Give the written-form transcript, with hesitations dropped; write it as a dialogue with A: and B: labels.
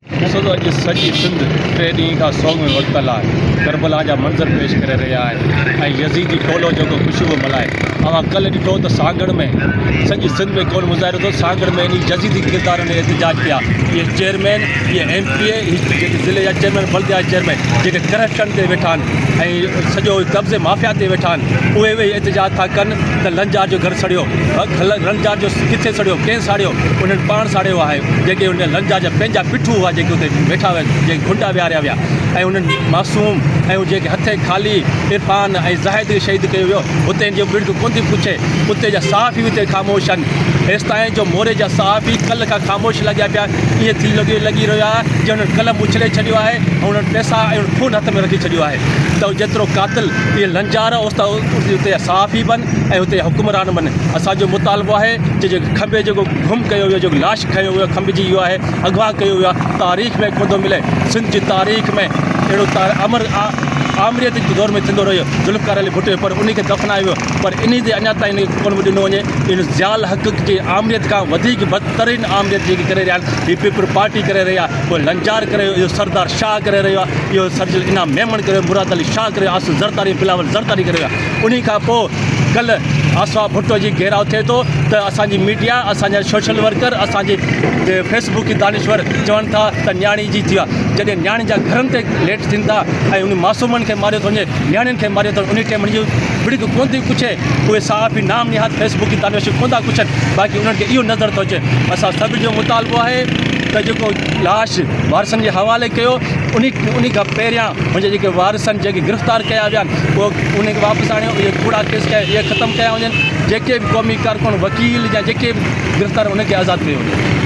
A: ॾिसो त अॼु सॼी सिंध 3 ॾींहं खां सोग में वरितल आहे। करबला जा मंज़र पेश करे रहिया आहिनि ऐं यज़ीदी टोलो जेको ख़ुशी पियो मल्हाए। अवां कल्ह ॾिठो त सागड़ में सॼी सिंध में कोन मुज़ाहिरो थियो, सागड़ में इन यज़ीदी किरदारनि ने एहतजाज कया। इहे चेयरमैन, इहे MPA, जेके ज़िले जा चेयरमैन, बल्दिया चेयरमैन जेके करप्शन ते वेठा आहिनि ऐं सॼो कब्ज़े माफ़िया ते वेठा आहिनि, उहे वेही एहतजाज था कनि त लंजार जो घर सड़ियो। लंजार जो किथे सड़ियो, कंहिं साड़ियो? उन्हनि पाण साड़ियो आहे। जेके उन लंजार जा पंहिंजा पिठू हुआ जेके उते वेठा हुआ, जेके गुंडा विहारिया विया ऐं उन्हनि मासूम ऐं जेके हथे ख़ाली इरफान ऐं ज़ाहिद खे शहीद कयो वियो, उते जो बिड़क कोन थी पुछे। उते जा सहाफ़ी उते ख़ामोश आहिनि। हेसि ताईं जो मोरे जा सहाफ़ी कल्ह खां ख़ामोश लॻिया पिया। ईअं थी लॻी रहियो आहे जो उन्हनि कलम उछले छॾियो आहे ऐं उन्हनि पैसा ऐं खून हथ में रखी छॾियो आहे। त जेतिरो कातिल इहे लंजार उते सहाफ़ी बि ऐं उते हुकुमरान बि। असांजो मुतालबो आहे जेको खंबे जेको गुम कयो वियो, जेको लाश खयो वियो, खंबिजी वियो आहे, अगवा कयो वियो आहे, तारीख़ में कोन थो मिले। सिंध जी तारीख़ में अहिड़ो आमरीत जे दौर में थींदो रहियो, ज़ुल्फ़कार अली भुट्टो, पर उन खे दफ़नायो वियो। पर इन ते अञा ताईं कोन ॾिनो वञे। इन ज़ियाल हक़ जी आमरीत खां वधीक बदतरीन आमरीत जेकी करे रहिया आहिनि, हीअ पीपल पार्टी करे रही आहे, उहो लंजार करे, इहो सरदार शाह करे रहियो आहे, इहो सर्जिल इनाम मेमन करे, मुराद अली शाह करे, आसिफ़ ज़रदारी, बिलावल ज़रदारी करे रहियो आहे। उन खां पोइ कल्ह आसवा भुट्टो जी घेराव थिए थो त असांजी मीडिया, असांजा सोशल वर्कर, असांजे फेसबुक की दानिश्वर चवनि था त न्याणी जी थी आहे। जॾहिं न्याणी जा घरनि ते लेट थियनि था ऐं उन मासूमनि खे मारियो थो वञे, न्याणियुनि खे मारियो थो, उन टाइम जी बिड़क कोन थी पुछे। उहे सहाफ़ी नाम निहात फेसबुक की दानिश्वर कोन था पुछनि, बाक़ी उन्हनि खे इहो नज़र थो अचे। असां सभिनी जो मुतालबो आहे त जेको लाश वारसनि जे हवाले कयो, उन खां पहिरियां मुंहिंजे जेके वारसनि जेके गिरफ़्तार कया विया आहिनि, उहो उनखे वापसि आणियो। इहे कूड़ा केस कया, इहे ख़तमु कया वञनि। जेके बि क़ौमी कारकुन, वकील या जेके बि गिरफ़्तार, उनखे आज़ादु कयो वञे।